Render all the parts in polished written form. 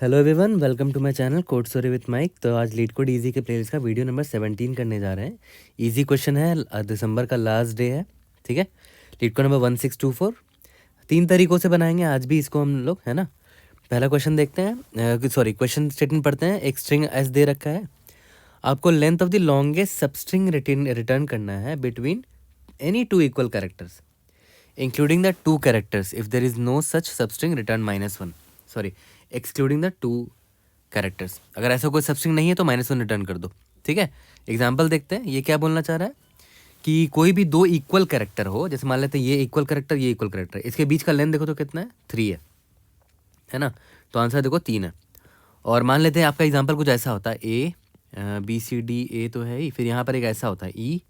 Hello everyone, welcome to my channel code story with Mike. तो आज LeetCode easy के playlist का video number 17 करने जा रहे हैं। इजी क्वेश्चन है, दिसंबर का लास्ट डे है। ठीक है, लीड कोड नंबर 1624। 3 तरीक़ों से बनाएंगे आज भी इसको हम लोग, है ना। पहला क्वेश्चन देखते हैं, सॉरी क्वेश्चन स्टेटमेंट पढ़ते हैं। एक स्ट्रिंग एस दे रखा है, आपको length of the longest substring return करना है between any 2 equal characters including the 2 characters if there is no such substring return -1। Sorry, excluding the 2 characters. अगर ऐसा कोई सबस्ट्रिंग नहीं है तो -1 रिटर्न कर दो। ठीक है, एग्जाम्पल देखते हैं। ये क्या बोलना चाह रहा है कि कोई भी 2 इक्वल कैरेक्टर हो, जैसे मान लेते हैं ये इक्वल कैरेक्टर, ये इक्वल कैरेक्टर, इसके बीच का लेंथ देखो तो कितना है, 3 है ना। तो आंसर देखो 3 है। और मान लेते हैं आपका एग्जाम्पल कुछ ऐसा होता है, ए बी सी डी, ए तो है ही, फिर यहाँ पर एक ऐसा होता है ई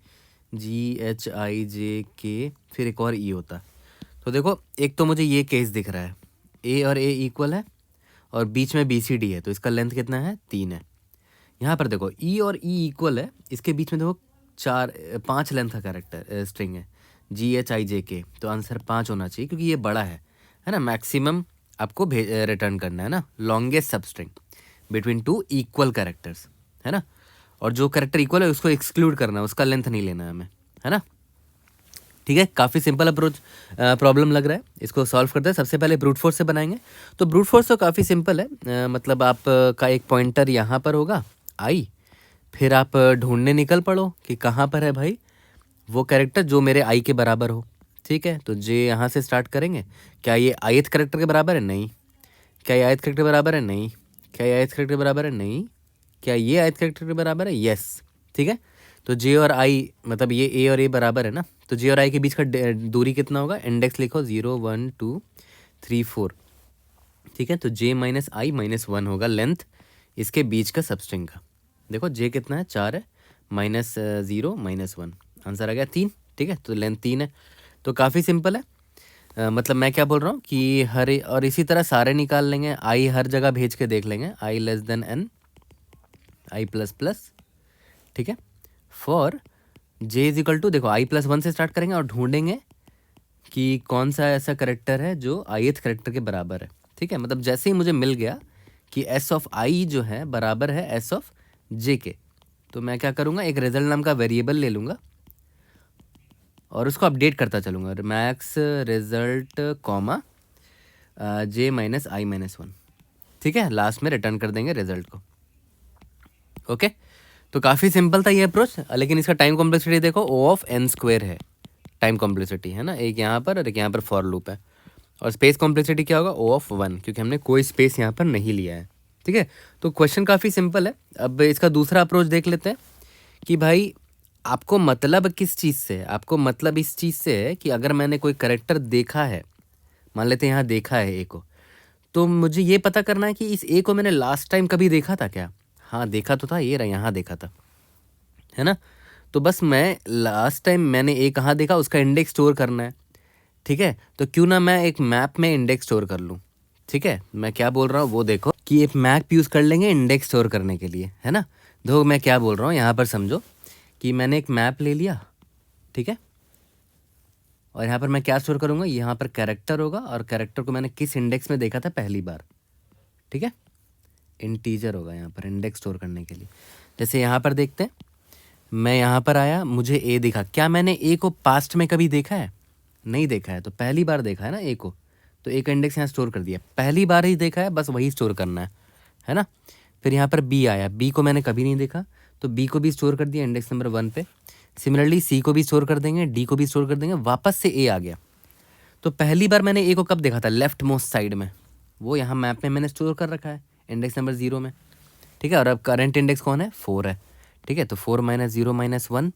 जी एच आई जे के, फिर एक और ई होता है। तो देखो, एक तो मुझे ये केस दिख रहा है, ए और ए इक्वल है और बीच में बी सी डी है, तो इसका लेंथ कितना है, 3 है। यहाँ पर देखो ई और ई इक्वल है, इसके बीच में देखो 5 लेंथ का कैरेक्टर स्ट्रिंग है, जी एच आई जे के, तो आंसर 5 होना चाहिए क्योंकि ये बड़ा है ना। मैक्सिमम आपको रिटर्न करना है ना, longest substring between 2 equal characters, है ना। और जो कैरेक्टर इक्वल है उसको एक्सक्लूड करना है, उसका लेंथ नहीं लेना है हमें, है ना। ठीक है, काफ़ी सिंपल अप्रोच प्रॉब्लम लग रहा है। इसको सॉल्व करते हैं। सबसे पहले ब्रूट फोर्स से बनाएंगे। तो ब्रूट फोर्स तो काफ़ी सिंपल है, मतलब आपका एक पॉइंटर यहाँ पर होगा आई, फिर आप ढूंढने निकल पड़ो कि कहाँ पर है भाई वो कैरेक्टर जो मेरे आई के बराबर हो। ठीक है, तो जे यहाँ से स्टार्ट करेंगे। क्या ये ith कैरेक्टर के बराबर है, नहीं। क्या ये ith कैरेक्टर के बराबर है, नहीं। क्या ये ith कैरेक्टर के बराबर है, नहीं। क्या ये ith कैरेक्टर के बराबर है, यस। ठीक है, तो जे और आई मतलब ये ए और ए बराबर है ना, तो जे और आई के बीच का दूरी कितना होगा, इंडेक्स लिखो 0 1 2 3 4। ठीक है, तो जे माइनस आई -1 होगा लेंथ इसके बीच का सबस्ट्रिंग का। देखो जे कितना है, 4 है, -0 -1, आंसर आ गया 3। ठीक है, तो लेंथ 3 है। तो काफ़ी सिंपल है। मतलब मैं क्या बोल रहा हूँ कि और इसी तरह सारे निकाल लेंगे, आई हर जगह भेज के देख लेंगे, i less than n, i plus plus. ठीक है, for j is equal to, देखो आई +1 से स्टार्ट करेंगे और ढूंढेंगे कि कौन सा ऐसा करेक्टर है जो ith करेक्टर के बराबर है। ठीक है, मतलब जैसे ही मुझे मिल गया कि एस ऑफ आई जो है बराबर है एस ऑफ जे के, तो मैं क्या करूँगा, एक रिजल्ट नाम का वेरिएबल ले लूँगा और उसको अपडेट करता चलूँगा, मैक्स रिजल्ट कॉमा जे माइनस आई -1। ठीक है, लास्ट में रिटर्न कर देंगे रिजल्ट को। ओके, तो काफ़ी सिंपल था ये अप्रोच, लेकिन इसका टाइम कॉम्प्लेक्सिटी देखो O ऑफ n² है, टाइम कॉम्प्लेक्सिटी है ना, एक यहाँ पर और एक यहाँ पर फॉर लूप है। और स्पेस कॉम्प्लेक्सिटी क्या होगा, O ऑफ 1, क्योंकि हमने कोई स्पेस यहाँ पर नहीं लिया है। ठीक है, तो क्वेश्चन काफ़ी सिंपल है। अब इसका दूसरा अप्रोच देख लेते हैं कि भाई आपको मतलब किस चीज़ से है। आपको मतलब इस चीज़ से है कि अगर मैंने कोई करेक्टर देखा है, मान लेते हैं यहाँ देखा है ए को, तो मुझे ये पता करना है कि इस ए को मैंने लास्ट टाइम कभी देखा था क्या। हाँ देखा तो था, ये रहा यहाँ देखा था, है ना। तो बस मैं लास्ट टाइम मैंने ए कहाँ देखा उसका इंडेक्स स्टोर करना है। ठीक है, तो क्यों ना मैं एक मैप में इंडेक्स स्टोर कर लूँ। ठीक है, मैं क्या बोल रहा हूँ वो देखो कि एक मैप यूज़ कर लेंगे इंडेक्स स्टोर करने के लिए, है ना। देखो मैं क्या बोल रहा हूँ, यहाँ पर समझो कि मैंने एक मैप ले लिया। ठीक है, और यहाँ पर मैं क्या स्टोर करूँगा, यहाँ पर कैरेक्टर होगा और कैरेक्टर को मैंने किस इंडेक्स में देखा था पहली बार। ठीक है, इंटीजर होगा यहाँ पर इंडेक्स स्टोर करने के लिए। जैसे यहाँ पर देखते हैं, मैं यहाँ पर आया, मुझे ए दिखा। क्या मैंने ए को पास्ट में कभी देखा है, नहीं देखा है, तो पहली बार देखा है ना ए को, तो ए का इंडेक्स यहाँ स्टोर कर दिया। पहली बार ही देखा है, बस वही स्टोर करना है ना। फिर यहाँ पर बी आया, बी को मैंने कभी नहीं देखा, तो बी को भी स्टोर कर दिया इंडेक्स नंबर 1 पे। सिमिलरली सी को भी स्टोर कर देंगे, डी को भी स्टोर कर देंगे, वापस से ए आ गया। तो पहली बार मैंने ए को कब देखा था, लेफ्ट मोस्ट साइड में, वो यहाँ मैप में मैंने स्टोर कर रखा है इंडेक्स नंबर 0 में। ठीक है, और अब करंट इंडेक्स कौन है, 4 है। ठीक है, तो 4 - 0 - 1,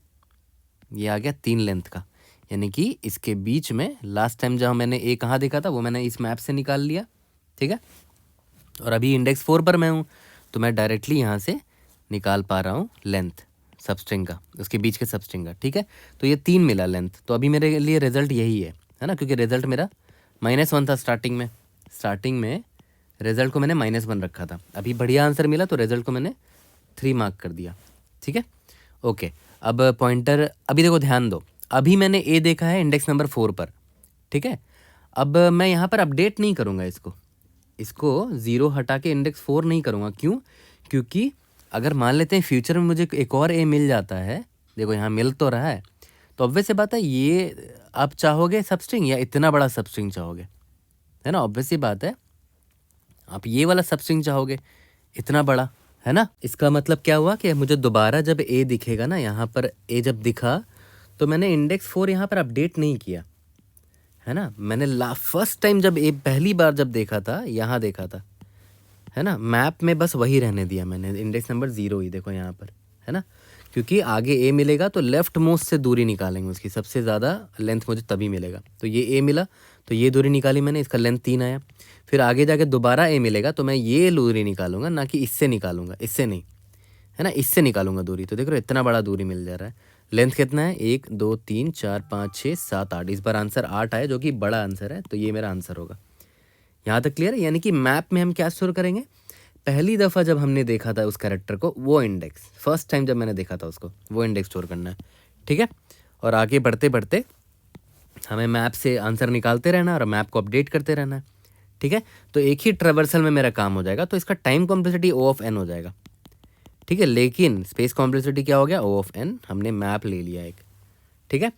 ये आ गया 3 लेंथ का, यानी कि इसके बीच में लास्ट टाइम जब मैंने ए कहाँ देखा था वो मैंने इस मैप से निकाल लिया। ठीक है, और अभी इंडेक्स 4 पर मैं हूँ, तो मैं डायरेक्टली यहाँ से निकाल पा रहा हूँ लेंथ सबस्ट्रिंग का, उसके बीच के सबस्ट्रिंग का। ठीक है, तो ये 3 मिला लेंथ, तो अभी मेरे लिए रिजल्ट यही है ना, क्योंकि रिजल्ट मेरा -1 था स्टार्टिंग में रिजल्ट को मैंने -1 रखा था। अभी बढ़िया आंसर मिला तो रिजल्ट को मैंने 3 मार्क कर दिया। ठीक है, ओके। अब पॉइंटर, अभी देखो ध्यान दो, अभी मैंने ए देखा है इंडेक्स नंबर 4 पर। ठीक है, अब मैं यहाँ पर अपडेट नहीं करूँगा इसको, इसको 0 हटा के इंडेक्स 4 नहीं करूँगा। क्यों? क्योंकि अगर मान लेते हैं फ्यूचर में मुझे एक और ए मिल जाता है, देखो यहाँ मिल तो रहा है, तो ऑब्वियस सी बात है ये आप चाहोगे सबस्ट्रिंग या इतना बड़ा सबस्ट्रिंग चाहोगे, है ना? ऑब्वियस सी बात है आप ये वाला सबस्ट्रिंग चाहोगे इतना बड़ा, है ना? इसका मतलब क्या हुआ कि मुझे दोबारा जब ए दिखेगा ना, यहाँ पर ए जब दिखा तो मैंने इंडेक्स 4 यहाँ पर अपडेट नहीं किया, है ना? मैंने फर्स्ट टाइम जब ए पहली बार जब देखा था यहाँ देखा था, है ना? मैप में बस वही रहने दिया मैंने, इंडेक्स नंबर 0 ही देखो यहाँ पर, है ना? क्योंकि आगे ए मिलेगा तो लेफ्ट मोस्ट से दूरी निकालेंगे, उसकी सबसे ज़्यादा लेंथ मुझे तभी मिलेगा। तो ये ए मिला तो ये दूरी निकाली मैंने, इसका लेंथ 3 आया। फिर आगे जाके दोबारा ए मिलेगा तो मैं ये दूरी निकालूंगा, ना कि इससे निकालूंगा, इससे नहीं, है ना? इससे निकालूंगा दूरी। तो देख रहे हो इतना बड़ा दूरी मिल जा रहा है। लेंथ कितना है? 1 2 3 4 5 6 7 8। इस बार आंसर 8 आया जो कि बड़ा आंसर है, तो ये मेरा आंसर होगा। यहाँ तक क्लियर है? यानी कि मैप में हम क्या स्टोर करेंगे? पहली दफ़ा जब हमने देखा था उस कैरेक्टर को, वो इंडेक्स, फर्स्ट टाइम जब मैंने देखा था उसको, वो इंडेक्स स्टोर करना है, ठीक है? और आगे बढ़ते बढ़ते हमें मैप से आंसर निकालते रहना और मैप को अपडेट करते रहना है, ठीक है? तो एक ही ट्रेवर्सल में मेरा काम हो जाएगा, तो इसका time complexity O of n हो जाएगा, ठीक है? लेकिन स्पेस कॉम्प्लेक्सिटी क्या हो गया? O of n। हमने मैप ले लिया एक, ठीक है?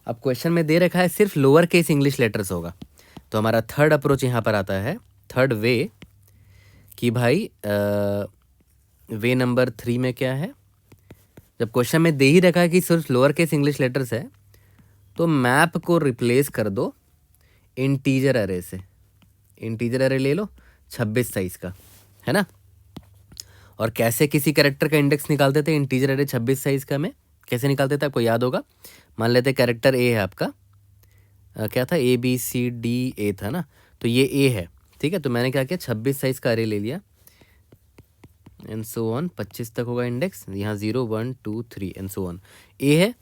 अब क्वेश्चन में दे रखा है सिर्फ लोअर केस इंग्लिश लेटर्स होगा, तो हमारा थर्ड अप्रोच यहाँ पर आता है, थर्ड वे, कि भाई वे नंबर 3 में क्या है? जब क्वेश्चन में दे ही रखा है कि सिर्फ लोअर केस इंग्लिश लेटर्स है, तो मैप को रिप्लेस कर दो इंटीजर अरे से। इंटीजर अरे ले लो 26 साइज का, है ना? और कैसे किसी कैरेक्टर का इंडेक्स निकालते थे इंटीजर अरे 26 साइज का में? कैसे निकालते थे आपको याद होगा? मान लेते कैरेक्टर ए है आपका, क्या था? ABCD था ना, तो ये ए है, ठीक है? तो मैंने क्या किया? 26 साइज का अरे ले लिया एंड सो ऑन, 25 तक होगा इंडेक्स, यहाँ 0 1 2 3 एंड सो ऑन। ए है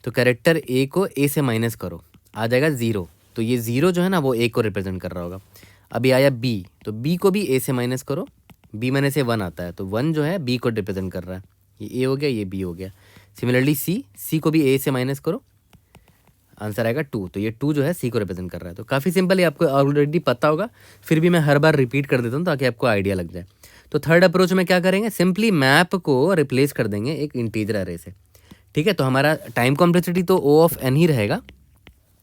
तो कैरेक्टर ए को ए से माइनस करो, आ जाएगा 0। तो ये 0 जो है ना वो ए को रिप्रेजेंट कर रहा होगा। अभी आया बी, तो बी को भी ए से माइनस करो, बी माइनस से 1 आता है, तो 1 जो है बी को रिप्रेजेंट कर रहा है, ये ए हो गया, ये बी हो गया। सिमिलरली सी को भी ए से माइनस करो, आंसर आएगा 2, तो ये 2 जो है सी को रिप्रेजेंट कर रहा है। तो काफ़ी सिंपल है, आपको ऑलरेडी पता होगा, फिर भी मैं हर बार रिपीट कर देता हूँ ताकि आपको आइडिया लग जाए। तो थर्ड अप्रोच में क्या करेंगे? सिंपली मैप को रिप्लेस कर देंगे एक इंटीजर अरे से, ठीक है? तो हमारा टाइम कॉम्प्लेक्सिटी तो O ऑफ n ही रहेगा,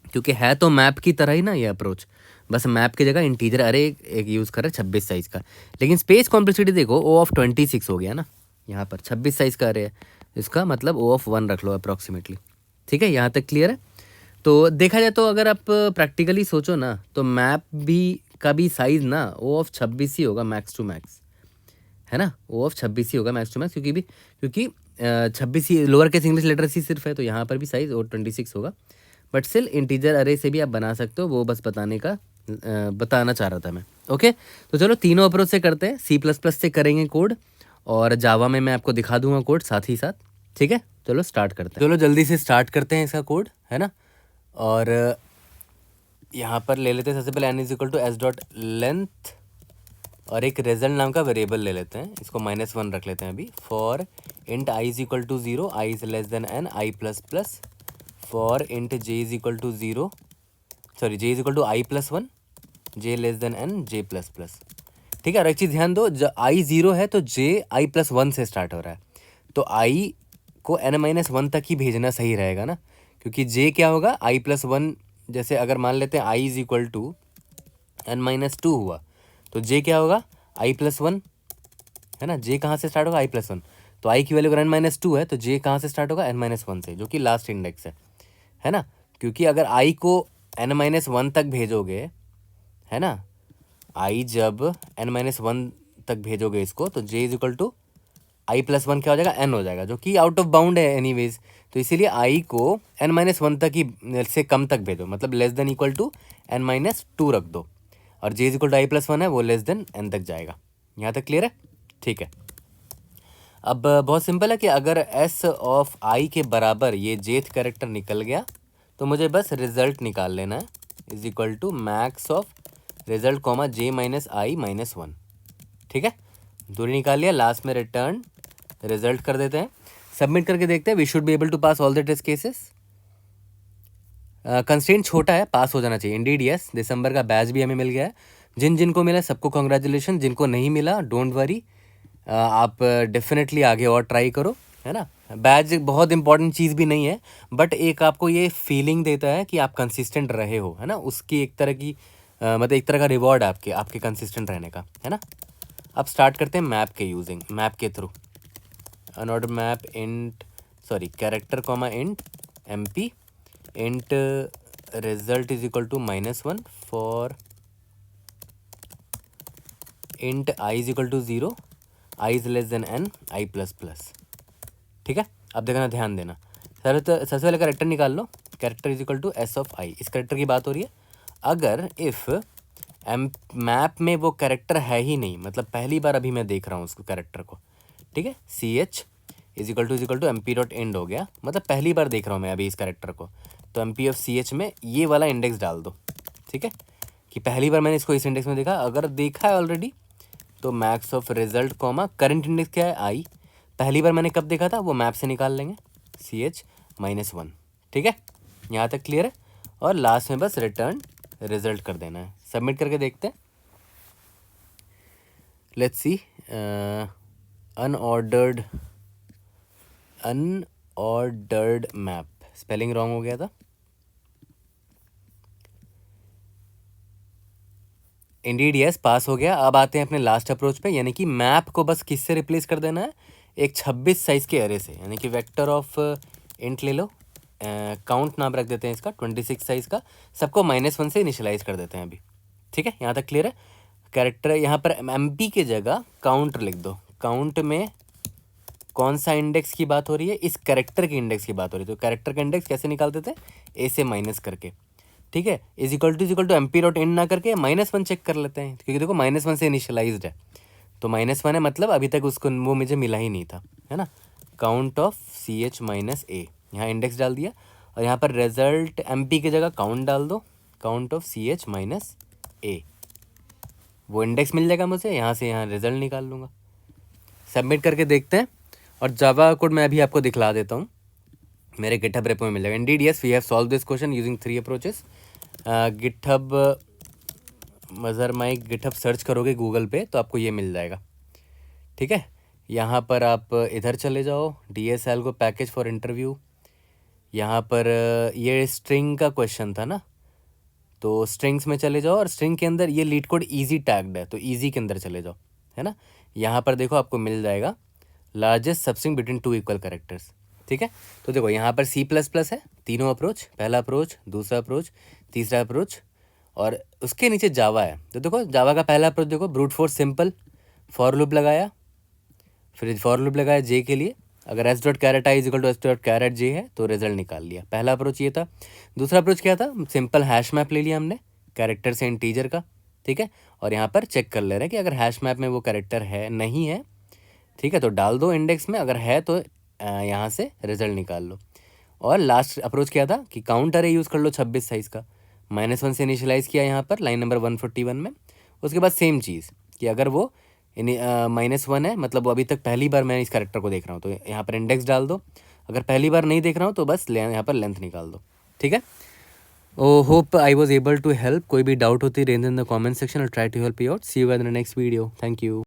क्योंकि है तो मैप की तरह ही ना ये अप्रोच, बस मैप की जगह इंटीजर अरे एक यूज़ कर रहे हैं 26 साइज़ का। लेकिन स्पेस कॉम्प्लेक्सिटी देखो O ऑफ 26 हो गया ना, यहाँ पर 26 साइज़ का अरे है, इसका मतलब O ऑफ 1 रख लो अप्रॉक्सीमेटली, ठीक है? यहाँ तक क्लियर है? तो देखा जाए तो अगर आप प्रैक्टिकली सोचो ना, तो मैप भी का भी साइज़ ना O ऑफ 26 ही होगा मैक्स टू मैक्स, है ना? O ऑफ 26 ही होगा मैक्स टू मैक्स, क्योंकि 26 ही लोअर केस इंग्लिश लेटर्स ही सिर्फ है, तो यहाँ पर भी साइज़ O 26 होगा। बट स्टिल इंटीजर अरे से भी आप बना सकते हो, वो बस बताना चाह रहा था मैं। ओके, तो चलो तीनों अप्रोच से करते हैं। C++ से करेंगे कोड, और जावा में मैं आपको दिखा दूंगा कोड साथ ही साथ, ठीक है? चलो स्टार्ट करते हैं। चलो जल्दी से स्टार्ट करते हैं इसका कोड, है ना? और यहाँ पर ले लेते हैं सबसे पहले n = s डॉट लेंथ, और एक रिजल्ट नाम का वेरिएबल ले लेते हैं, इसको -1 रख लेते हैं अभी। For int i = 0, i is less than n, i plus plus. For int j = 0, sorry j = i plus 1, j less than n, j plus plus, ठीक है? और एक चीज़ ध्यान दो, जब i 0 है तो j i प्लस 1 से स्टार्ट हो रहा है, तो i को n-1 तक ही भेजना सही रहेगा ना, क्योंकि j क्या होगा? i plus 1। जैसे अगर मान लेते हैं i = n-2 हुआ, तो j क्या होगा? i प्लस 1, है ना? j कहाँ से स्टार्ट होगा? i plus 1। तो i की वैल्यू अगर n-2 है तो j कहाँ से स्टार्ट होगा? n-1 से, जो कि लास्ट इंडेक्स है ना? क्योंकि अगर i को n-1 तक भेजोगे, है ना, i जब n-1 तक भेजोगे इसको, तो j = i प्लस 1 क्या हो जाएगा? n हो जाएगा, जो कि आउट ऑफ बाउंड है एनीवेज। तो इसीलिए i को n-1 तक ही से कम तक भेजो, मतलब less than equal to n-2 रख दो, और j = i प्लस 1 है, वो लेस देन n तक जाएगा। यहाँ तक क्लियर है? ठीक है। अब बहुत सिंपल है कि अगर s ऑफ i के बराबर ये jth कैरेक्टर निकल गया, तो मुझे बस रिजल्ट निकाल लेना है, is equal to max of result comma j minus i minus 1, ठीक है? दूरी निकाल लिया, लास्ट में रिटर्न रिजल्ट कर देते हैं, सबमिट करके देखते हैं। We should be able to pass all the test cases. Constraint छोटा है, पास हो जाना चाहिए। इंडीड यस, दिसंबर का बैच भी हमें मिल गया है, जिन जिनको मिला सबको कॉन्ग्रेचुलेशन, जिनको नहीं मिला डोंट वरी, आप डेफिनेटली आगे और ट्राई करो, है ना। बैज बहुत इंपॉर्टेंट चीज़ भी नहीं है, बट एक आपको ये फीलिंग देता है कि आप कंसिस्टेंट रहे हो, है ना। उसकी एक तरह की मतलब एक तरह का रिवॉर्ड है आपके आपके कंसिस्टेंट रहने का, है ना। अब स्टार्ट करते हैं मैप के यूजिंग, मैप के through unordered map int sorry character comma int MP int result is equal to -1 for int I is equal to 0, I is less than n, I plus. ठीक है, अब देखना, ध्यान देना। सबसे पहले कैरेक्टर निकाल लो, character is equal to S of I, इस कैरेक्टर की बात हो रही है। अगर इफ़ मैप में वो कैरेक्टर है ही नहीं, मतलब पहली बार अभी मैं देख रहा हूँ उसको कैरेक्टर को, ठीक है, CH is equal to MP dot end हो गया, मतलब पहली बार देख रहा हूँ मैं अभी इस कैरेक्टर को, तो MP ऑफ CH में ये वाला इंडेक्स डाल दो, ठीक है, कि पहली बार मैंने इसको इस इंडेक्स में देखा। अगर देखा है ऑलरेडी तो max of result comma current index क्या है I, पहली बार मैंने कब देखा था वो मैप से निकाल लेंगे, CH -1, ठीक है, यहाँ तक क्लियर है। और लास्ट में बस रिटर्न रिजल्ट कर देना है, सबमिट करके देखते हैं। Let's see, unordered map, spelling wrong हो गया था, इंडीड यस, पास हो गया। अब आते हैं अपने लास्ट अप्रोच पे, यानी कि मैप को बस किससे रिप्लेस कर देना है, एक 26 साइज़ के एरे से, यानी कि वेक्टर ऑफ इंट ले लो, काउंट नाम रख देते हैं इसका, 26 साइज़ का, सबको -1 से इनिशियलाइज कर देते हैं अभी, ठीक है, यहाँ तक क्लियर है। कैरेक्टर यहाँ पर MP की जगह काउंट लिख दो, काउंट में कौन सा इंडेक्स की बात हो रही है, इस कैरेक्टर के इंडेक्स की बात हो रही है, तो कैरेक्टर का इंडेक्स कैसे निकाल देते हैं, A से माइनस करके, ठीक है, is equal to MP dot end ना करके -1 चेक कर लेते हैं, क्योंकि देखो -1 से इनिशियलाइज्ड है, तो -1 है, मतलब अभी तक उसको वो मुझे मिला ही नहीं था, है ना। काउंट ऑफ CH -A, यहाँ इंडेक्स डाल दिया, और यहाँ पर रिजल्ट MP की जगह काउंट डाल दो, काउंट ऑफ CH -A, वो इंडेक्स मिल जाएगा मुझे, यहाँ से यहाँ रिजल्ट निकाल लूँगा। सबमिट करके देखते हैं, और जावा कोड मैं अभी आपको दिखला देता हूँ, मेरे गिटहब रेपो में मिल जाएगा। Indeed yes, we have solve this question using 3 approaches. GitHub मज़र माइक गिटहब सर्च करोगे गूगल पे तो आपको ये मिल जाएगा, ठीक है। यहाँ पर आप इधर चले जाओ, DSL को पैकेज फॉर इंटरव्यू, यहाँ पर ये स्ट्रिंग का क्वेश्चन था ना, तो स्ट्रिंग्स में चले जाओ, और स्ट्रिंग के अंदर ये लीड कोड ईजी टैग्ड है, तो ईजी के अंदर चले जाओ, है ना। यहाँ पर देखो आपको मिल जाएगा largest substring between 2 equal characters, ठीक है। तो देखो यहाँ पर C++ है, तीनों अप्रोच, पहला अप्रोच, दूसरा अप्रोच, तीसरा अप्रोच, और उसके नीचे जावा है। तो देखो जावा का पहला अप्रोच देखो, brute force simple, for loop लगाया, फिर फॉर लूप लगाया J के लिए, अगर S.I is equal to S.J है तो रिजल्ट निकाल लिया, पहला अप्रोच ये था। दूसरा अप्रोच क्या था, सिंपल हैश मैप ले लिया हमने कैरेक्टर से इंटीजर का, ठीक है, और यहाँ पर चेक कर ले रहे हैं कि अगर हैश मैप में वो कैरेक्टर है नहीं है, ठीक है, तो डाल दो इंडेक्स में, अगर है तो यहाँ से रिजल्ट निकाल लो। और लास्ट अप्रोच क्या था कि काउंट अरे यूज़ कर लो 26 साइज़ का, -1 से इनिशियलाइज़ किया यहाँ पर लाइन नंबर 141 में। उसके बाद सेम चीज़ कि अगर वो -1 है, मतलब वो अभी तक पहली बार मैं इस कैरेक्टर को देख रहा हूँ, तो यहाँ पर इंडेक्स डाल दो, अगर पहली बार नहीं देख रहा हूँ तो बस यहाँ पर लेंथ निकाल दो, ठीक है। Oh hope I was able to help, कोई भी डाउट होती range in the comment section और try to help you out. See you in the next video, thank you.